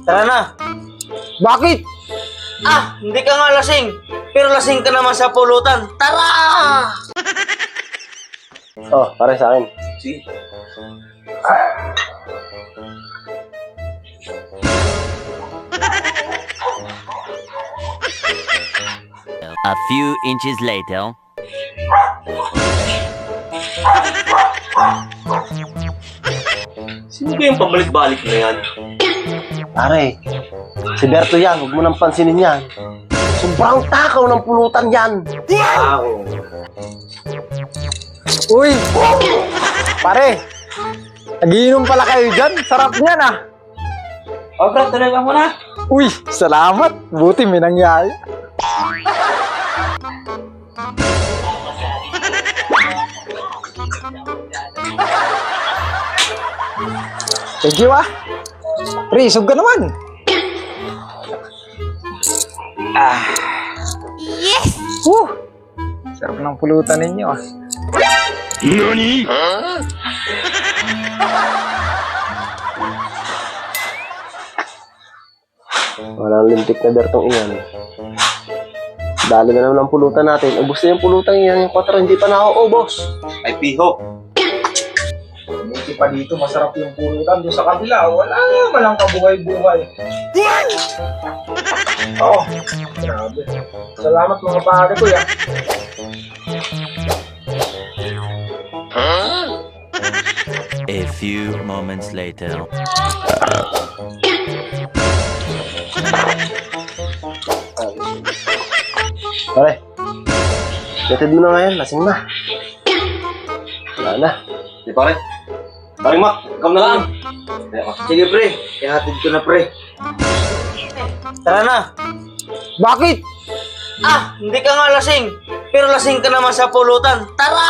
Tara na. Bakit? Hindi ka nga lasing. Pero lasing ka naman sa pulutan. Tara! Oh, pare sa akin. Sige. A few inches later. Sino ba yung pabalik-balik na yan? Pare, si Berto yan. Huwag mo nang pansinin yan. Sobrang takaw ng pulutan yan. Uy! Pare! Nagiinom pala kayo dyan. Sarap niyan ah. Oh, bro, tuloy ka muna. Uy! Salamat! Buti may nangyari. Thank you ah. Pre, isog ka naman. Yes! Sarap ng pulutan ninyo ah. Walang lintik na Bertong iyan. Dali na naman ang pulutan natin. Ubus na yung pulutan yan. Yung 4 hindi pa nauubos. Ay, piho. Hindi pa dito masarap yung pulutan. Doon sa kabila, wala naman ang kabuhay-buhay. Oo, grabe. Salamat mga pare ko yan. A few moments later. Pare, letid mo na ngayon. Lasing na. Wala na. Di pare. Paring Mac, ikaw na lang. Sige, pre. Ihatid ko na, pre. Tara na. Bakit? Hindi ka nga lasing. Pero lasing ka naman sa pulutan. Tara!